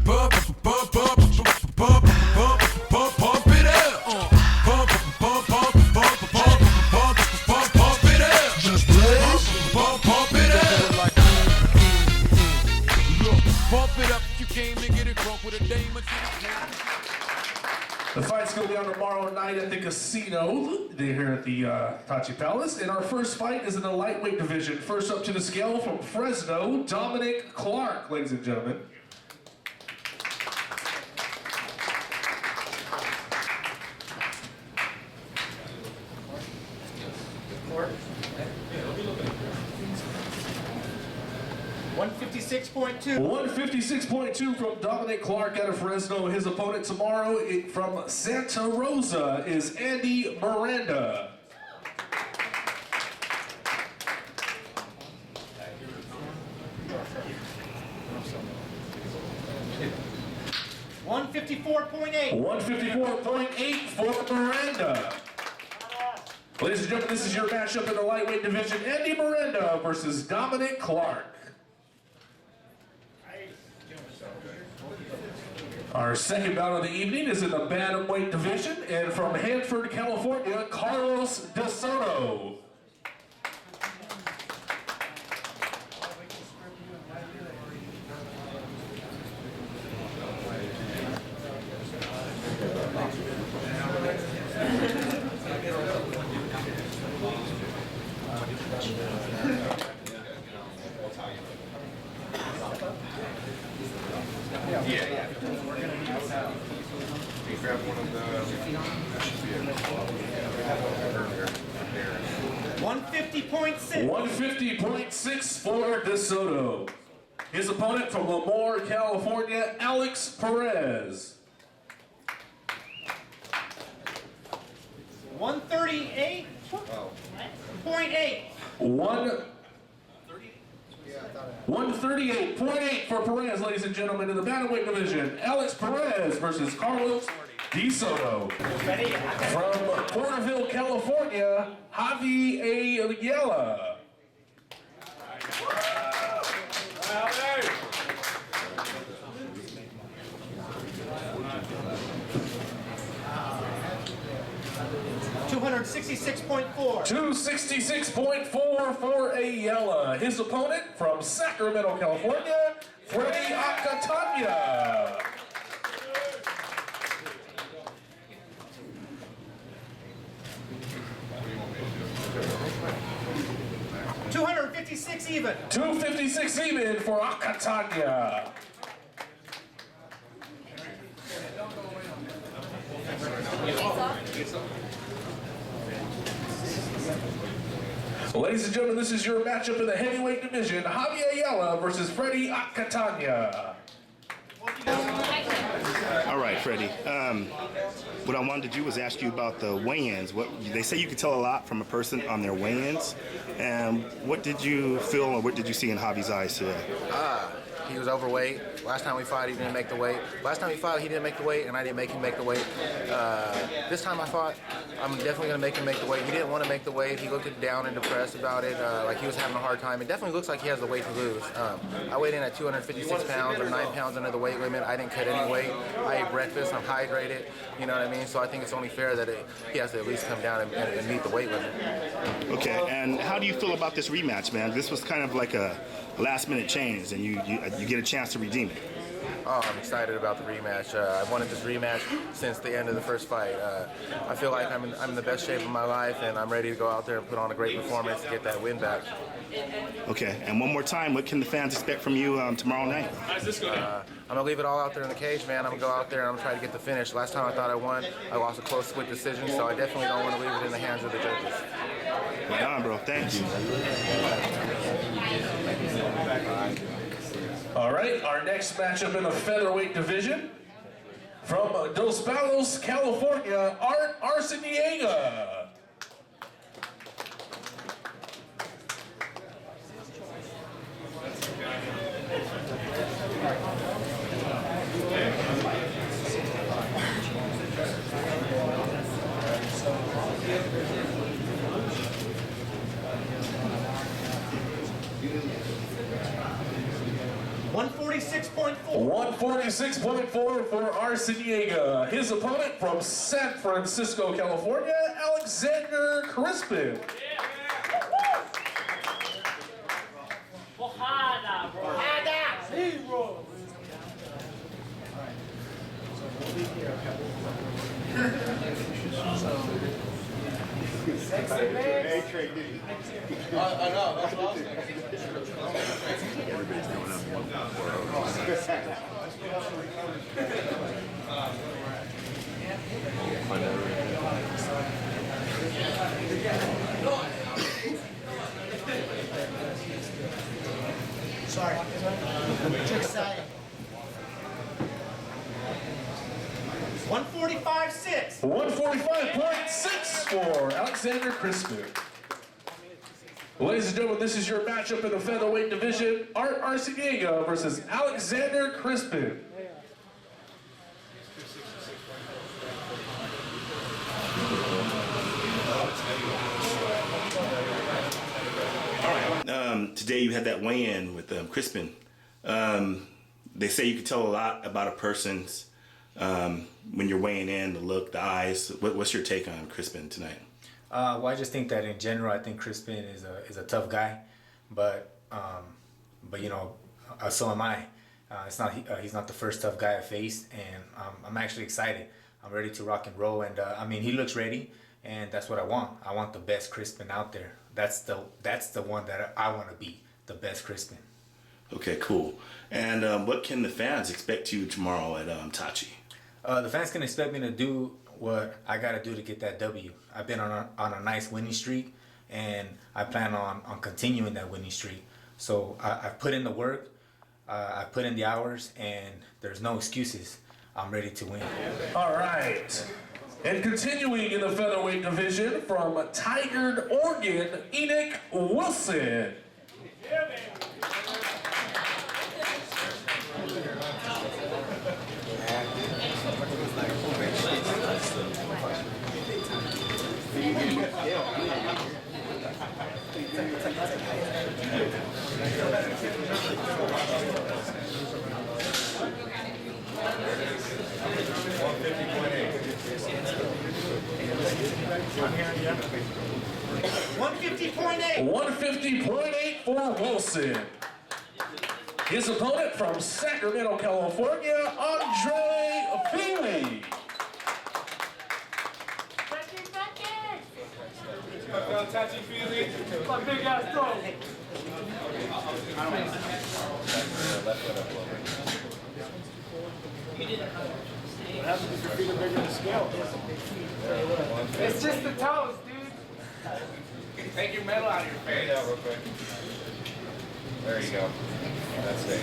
The fight's going to be on tomorrow night at the casino. They're here at the Tachi Palace. And our first fight is in the lightweight division. First up to the scale from Fresno, Dominic Clark, ladies and gentlemen. $156.2. 156.2 from Dominic Clark out of Fresno. His opponent tomorrow from Santa Rosa is Andy Miranda. $154.8. 154.8 for Miranda. Ladies and gentlemen, this is your matchup in the lightweight division. Andy Miranda versus Dominic Clark. Our second bout of the evening is in the Bantamweight division, and from Hanford, California, Carlos De Soto. Yeah. You grab one of the. 150.6. 150.6 for De Soto. His opponent from Lemoore, California, Alex Perez. 138.8. 138.8 for Perez, ladies and gentlemen, in the Bantamweight division. Alex Perez versus Carlos De Soto. From Porterville, California, Javi Ayala. $266.4. 266.4 for Ayala. His opponent from Sacramento, California, Freddy Akatana. $256 even. 256 even for Akatana. Ladies and gentlemen, this is your matchup in the heavyweight division. Javi Ayala versus Freddy Akatana. All right, Freddie. What I wanted to do was ask you about the weigh-ins. They say you can tell a lot from a person on their weigh-ins. And what did you feel, or what did you see in Javi's eyes today? He was overweight. Last time we fought, he didn't make the weight. Last time we fought, he didn't make the weight, and I didn't make him make the weight. This time I fought, I'm definitely going to make him make the weight. He didn't want to make the weight. He looked down and depressed about it, like he was having a hard time. It definitely looks like he has the weight to lose. I weighed in at 256 pounds, or 9 pounds under the weight limit. I didn't cut any weight. I ate breakfast. I'm hydrated. You know what I mean? So I think it's only fair that he has to at least come down and meet the weight limit. Okay, and how do you feel about this rematch, man? This was kind of like a last-minute change, and you get a chance to redeem it. Oh, I'm excited about the rematch. I've wanted this rematch since the end of the first fight. I feel like I'm in the best shape of my life, and I'm ready to go out there and put on a great performance to get that win back. Okay, and one more time, what can the fans expect from you tomorrow night? I'm going to leave it all out there in the cage, man. I'm going to go out there and I'm going to try to get the finish. Last time I thought I won, I lost a close split decision, so I definitely don't want to leave it in the hands of the judges. Right on, bro. Thank you. All right, our next matchup in the featherweight division. From Dos Palos, California, Art Arciniega. $146.4. 146.4 for Arciniega. His opponent from San Francisco, California, Alexander Crispin. Porrada, bro. Porrada. Sim, bro. I know, that's what I was thinking. Everybody's going up 1-4. Sorry. Too excited. 145.6. 145.6 for Alexander Crispin. Ladies and gentlemen, this is your matchup in the featherweight division. Art Arciniega versus Alexander Crispin. Today you had that weigh-in with Crispin. They say you can tell a lot about a person's when you're weighing in, the look, the eyes. What's your take on Crispin tonight? Well, I just think that in general, I think Crispin is a tough guy, but you know, so am I. He's not the first tough guy I faced, and I'm actually excited. I'm ready to rock and roll, and I mean, he looks ready, and that's what I want. I want the best Crispin out there. That's the one that I want to be, the best Crispin. Okay, cool. And what can the fans expect you tomorrow at Tachi? The fans can expect me to do what I got to do to get that W. I've been on a nice winning streak, and I plan on continuing that winning streak. So I've put in the work, I put in the hours, and there's no excuses. I'm ready to win. All right. And continuing in the featherweight division from Tigard, Oregon, Enoch Wilson. I'm hearing you. 150.8. 150.8 for Wilson. His opponent from Sacramento, California, Andre Featherweight. Tachi, Feely. My big ass dog. What happens if your feet are bigger than the scale? It's just the toes, dude. Take your metal out of your face. Yeah, real quick. There you go. That's it.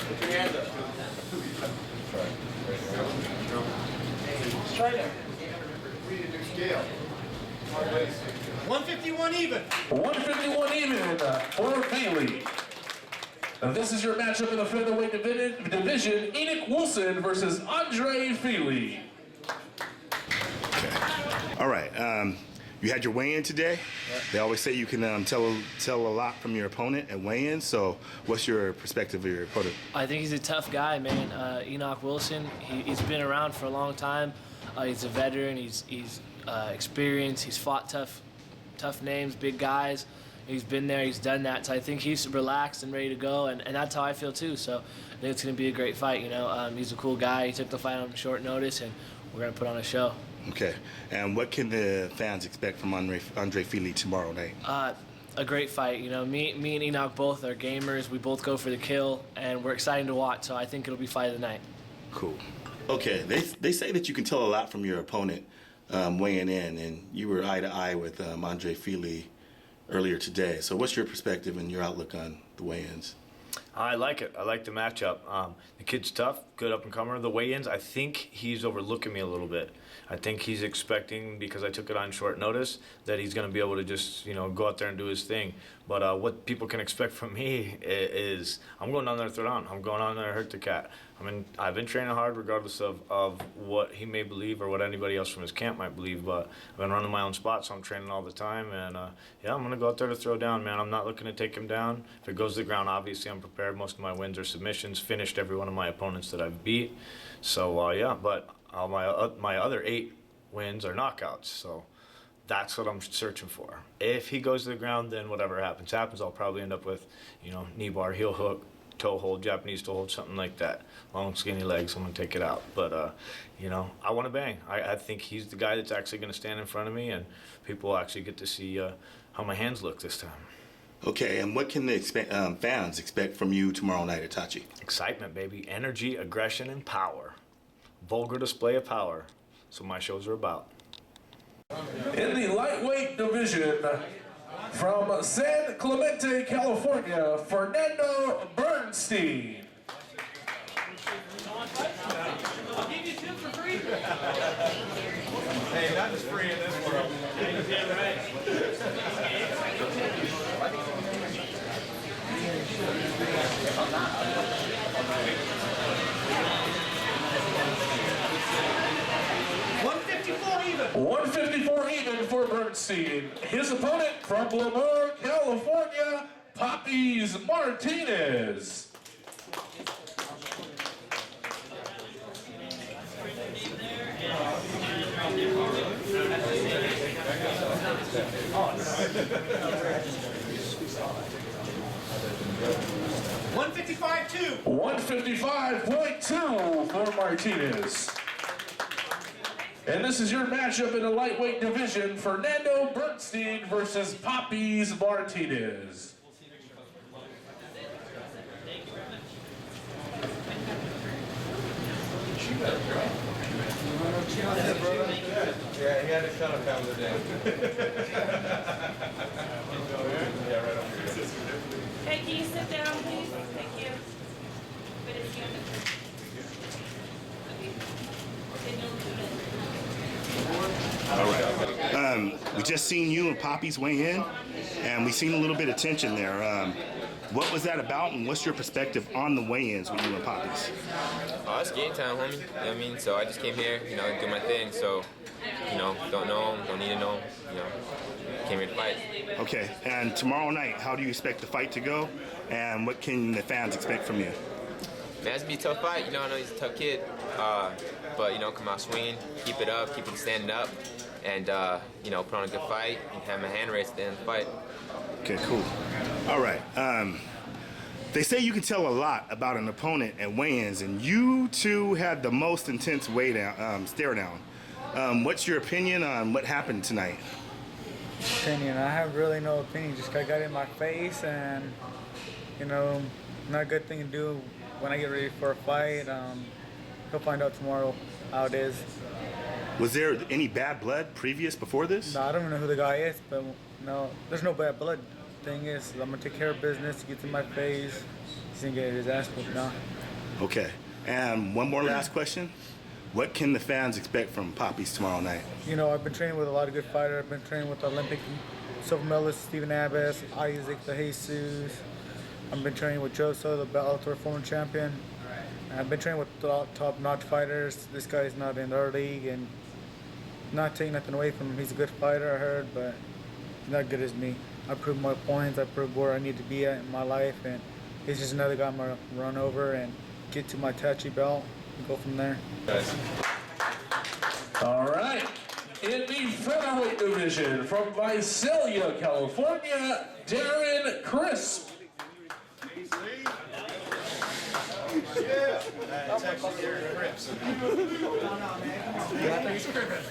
Put your hand up. Straight up. Read a new scale. 151 even. 151 even for Feely. This is your matchup in the featherweight division, Enoch Wilson versus Andre Feely. All right. You had your weigh-in today. They always say you can tell a lot from your opponent at weigh-in. So, what's your perspective of your opponent? I think he's a tough guy, man. Enoch Wilson. He's been around for a long time. He's a veteran. He's experienced. He's fought tough names, big guys. He's been there. He's done that. So I think he's relaxed and ready to go, and that's how I feel too. So I think it's going to be a great fight. You know, he's a cool guy. He took the fight on short notice, and we're going to put on a show. Okay. And what can the fans expect from Andre Feely tomorrow night? A great fight. You know, me and Enoch both are gamers. We both go for the kill, and we're excited to watch. So I think it'll be fight of the night. Cool. Okay. They say that you can tell a lot from your opponent weighing in, and you were eye to eye with Andre Feely earlier today. So what's your perspective and your outlook on the weigh-ins? I like it. I like the matchup. The kid's tough, good up-and-comer. The weigh-ins, I think he's overlooking me a little bit. I think he's expecting, because I took it on short notice, that he's going to be able to just, you know, go out there and do his thing. But what people can expect from me is I'm going down there to throw down. I'm going down there to hurt the cat. I mean, I've been training hard regardless of what he may believe or what anybody else from his camp might believe, but I've been running my own spot, so I'm training all the time, and yeah, I'm going to go out there to throw down, man. I'm not looking to take him down. If it goes to the ground, obviously I'm prepared. Most of my wins are submissions, finished every one of my opponents that I've beat. So, yeah, but all my other 8 wins are knockouts, so that's what I'm searching for. If he goes to the ground, then whatever happens. I'll probably end up with, you know, knee bar, heel hook, toe hold, Japanese toe hold, something like that. Long, skinny legs, I'm going to take it out. But, you know, I want to bang. I think he's the guy that's actually going to stand in front of me, and people will actually get to see how my hands look this time. Okay, and what can the fans expect from you tomorrow night at Tachi? Excitement, baby. Energy, aggression, and power. Vulgar display of power. So my shows are about. In the lightweight division, from San Clemente, California, Fernando Bernstein. I'll give you 2 for free. Hey, not just free in this world. Yeah, right. 154 even for Bernstein. His opponent from Lamar, California, Poppies Martinez. $155.2. 155.2 for Martinez. And this is your matchup in the lightweight division, Fernando Bernstein versus Poppies Martinez. Yeah, he had a ton of pounds a day. Hey, can you sit down, please? Thank you. Good to see you. All right. We just seen you and Poppy's weigh in, and we seen a little bit of tension there. What was that about, and what's your perspective on the weigh-ins with you and Poppy's? Oh, it's game time, homie. You know what I mean? So I just came here, you know, do my thing. So, you know, don't know him, don't need to know him. You know, came here to fight. Okay, and tomorrow night, how do you expect the fight to go, and what can the fans expect from you? Man, it's gonna be a tough fight. You know, I know he's a tough kid, but you know, come out swinging, keep it up, keep it standing up, and you know, put on a good fight and have my hand raised at the end of the fight. Okay, cool. All right. They say you can tell a lot about an opponent at weigh-ins, and you two had the most intense stare down. What's your opinion on what happened tonight? Opinion? I have really no opinion. Just got in my face, and you know, not a good thing to do when I get ready for a fight. He'll find out tomorrow how it is. Was there any bad blood before this? No, I don't even know who the guy is, but no, there's no bad blood. Thing is, I'm gonna take care of business. He gets in my face. He's gonna get his ass whooped now. Okay. And one more last question. What can the fans expect from Poppies tomorrow night? You know, I've been training with a lot of good fighters. I've been training with Olympic silver medalist Stephen Abbas, Isaac De Jesus. I've been training with Joso, the Bellator former champion. And I've been training with top-notch fighters. This guy's not in our league, and not taking nothing away from him. He's a good fighter, I heard, but he's not good as me. I proved my points. I proved where I need to be at in my life, and he's just another guy I'm gonna run over and get to my Tachi belt and go from there. All right. In the featherweight division, from Visalia, California, Darren Crisp. Yeah. It's actually Derek Cripps. Yeah, he's cribbing.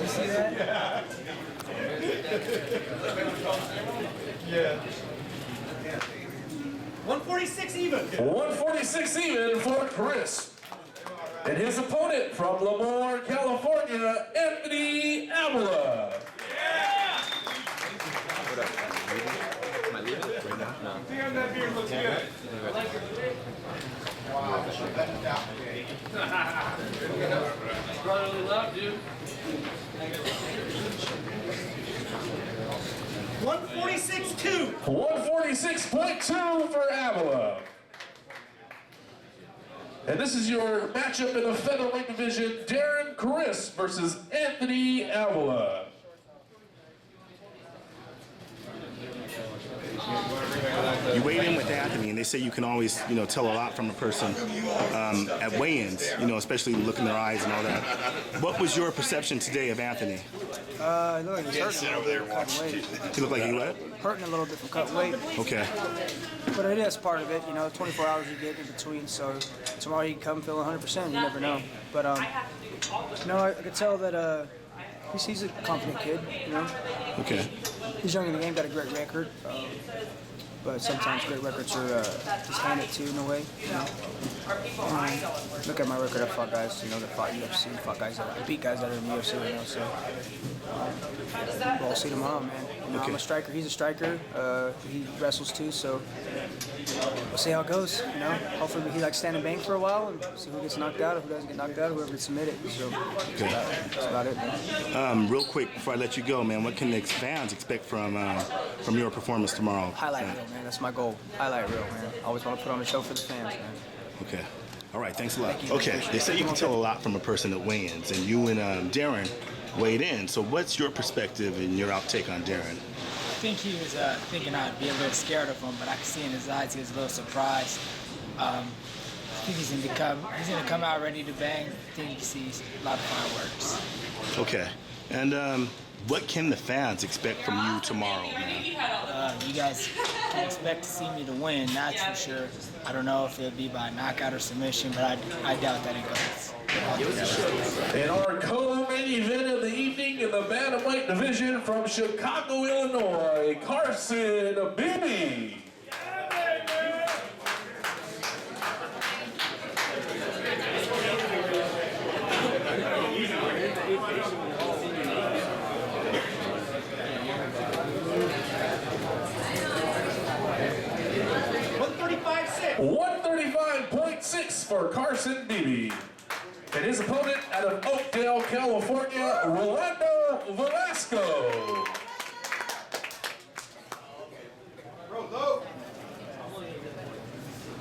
You see that? Yeah. 146 even. 146 even for Chris. And his opponent from Lamar, California, Anthony Avila. What up? Am I leaving? No. Damn, that beard looks good. Brotherly love, dude. 146. 146.2. 146.2 for Avila. And this is your matchup in the featherweight division, Darren Chris versus Anthony Avila. You weighed in with Anthony, and they say you can always, tell a lot from a person at weigh-ins, especially look in their eyes and all that. What was your perception today of Anthony? He looked like he was hurting over there cutting weight. He looked like he what? Hurting a little bit from cutting weight. Okay. But it is part of it, 24 hours you get in between, so tomorrow he can come feeling 100%, you never know. But, I could tell that he's a confident kid, Okay. He's young in the game, got a great record. But sometimes great records are just handed to in a way. Look at my record. I fought guys, that fought UFC, fought guys that I beat guys that are in the UFC right now. So we'll see tomorrow, man. I'm a striker. He's a striker. He wrestles too. So we'll see how it goes. Hopefully he likes standing bank for a while and see who gets knocked out, or who doesn't get knocked out, whoever gets submitted. So that's about it, man. Real quick before I let you go, man, what can the fans expect from your performance tomorrow? Highlight reel, man. That's my goal. Highlight reel, man. I always want to put on a show for the fans, man. Okay. All right. Thanks a lot. Thank you. Okay. They say you can tell a lot from a person that weigh-ins, and you and Darren weighed in. So what's your perspective and your outtake on Darren? I think he was thinking I'd be a little scared of him, but I could see in his eyes he was a little surprised. I think he's gonna come out ready to bang. I think he sees a lot of fireworks. Okay. And what can the fans expect from you tomorrow, man? You guys can expect to see me to win, that's for sure. I don't know if it'll be by knockout or submission, but I doubt that it goes. In our co-main event of the evening in the Bantamweight division from Chicago, Illinois, Carson Bi. .6 for Carson Bi. And his opponent out of Oakdale, California, Rolando Velasco.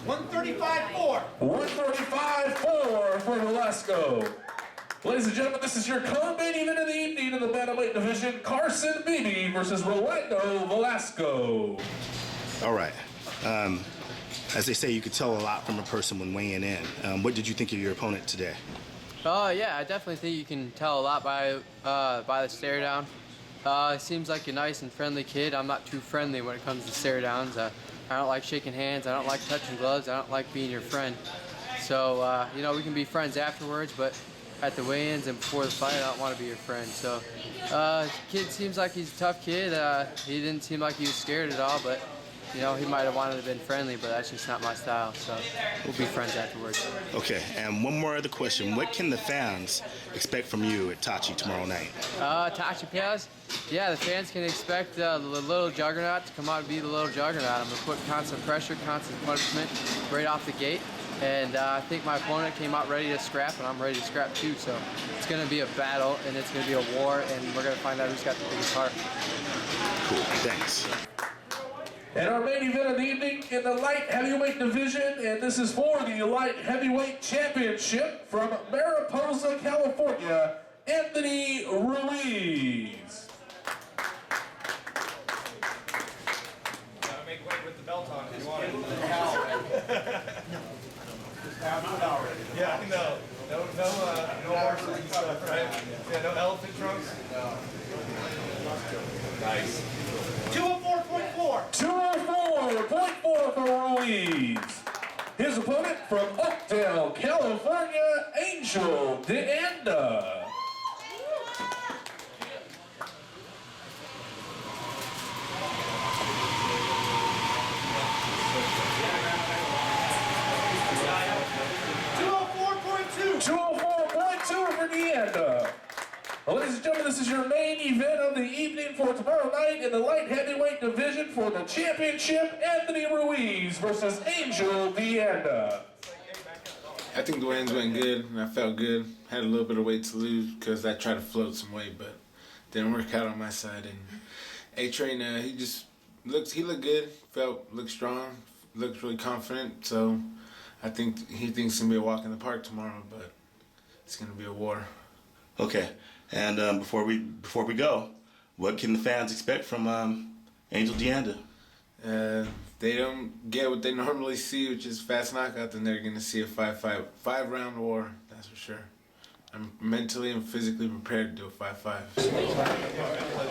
135.4. 135.4 for Velasco. Ladies and gentlemen, this is your co-main event of the evening in the Bantamweight division, Carson Bi versus Rolando Velasco. All right. As they say, you could tell a lot from a person when weighing in. What did you think of your opponent today? Yeah, I definitely think you can tell a lot by the stare down. It seems like a nice and friendly kid. I'm not too friendly when it comes to stare downs. I don't like shaking hands. I don't like touching gloves. I don't like being your friend. So, we can be friends afterwards, but at the weigh-ins and before the fight, I don't want to be your friend. So, kid seems like he's a tough kid. He didn't seem like he was scared at all, but he might have wanted to have been friendly, but that's just not my style. So we'll be friends afterwards. Okay, and one more other question. What can the fans expect from you at Tachi tomorrow night? Tachi Palace? Yeah, the fans can expect the little juggernaut to come out and be the little juggernaut. I'm going to put constant pressure, constant punishment right off the gate. And I think my opponent came out ready to scrap, and I'm ready to scrap too. So it's going to be a battle, and it's going to be a war, and we're going to find out who's got the biggest heart. Cool, thanks. And our main event of the evening in the light heavyweight division, and this is for the light heavyweight championship from Mariposa, California, Anthony Ruiz. Gotta make weight with the belt on if you want it. Yeah, I know. No horses and stuff, right? Yeah, no elephant trunks. Nice. 204.4. 204.4 for Ruiz. His opponent from Oakdale, California, Angel DeAnda. For DeAnda. Well, ladies and gentlemen, this is your main event of the evening for tomorrow night in the light heavyweight division for the championship, Anthony Ruiz versus Angel DeAnda. I think the weigh-ins went good, and I felt good. Had a little bit of weight to lose because I tried to float some weight, but didn't work out on my side. And A-Train, he just He looked good. Looked strong. Looked really confident. So I think he thinks it's gonna be a walk in the park tomorrow, but it's gonna be a war. Okay. And before we go, what can the fans expect from Angel Deanda? They don't get what they normally see, which is fast knockout, then they're gonna see a 5-round war. That's for sure. I'm mentally and physically prepared to do a 5-5.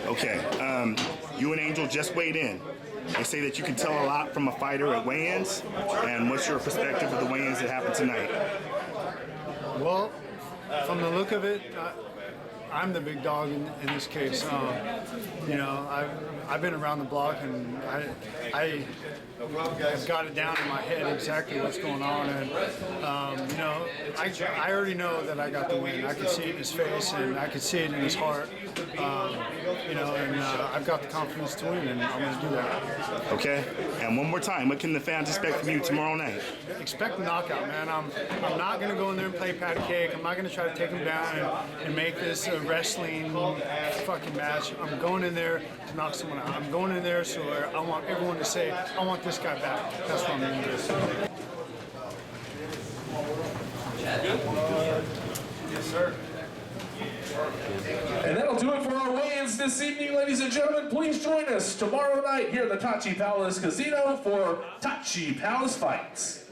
Okay, you and Angel just weighed in. They say that you can tell a lot from a fighter at weigh-ins, and what's your perspective of the weigh-ins that happened tonight? Well, from the look of it, I'm the big dog in this case. You know, I've been around the block, and I've got it down in my head exactly what's going on, and you know, I already know that I got the win. I can see it in his face, and I can see it in his heart. You know, and I've got the confidence to win, and I'm going to do that. Okay, and one more time, what can the fans expect from you tomorrow night? Expect a knockout, man. I'm not going to go in there and play patty cake. I'm not going to try to take him down and make this a wrestling fucking match. I'm going in there to knock someone out. I'm going in there so I want everyone to say, I want this guy back. That's what I'm going to do. Yes, sir. And that'll do it for our weigh-ins this evening, ladies and gentlemen. Please join us tomorrow night here at the Tachi Palace Casino for Tachi Palace Fights.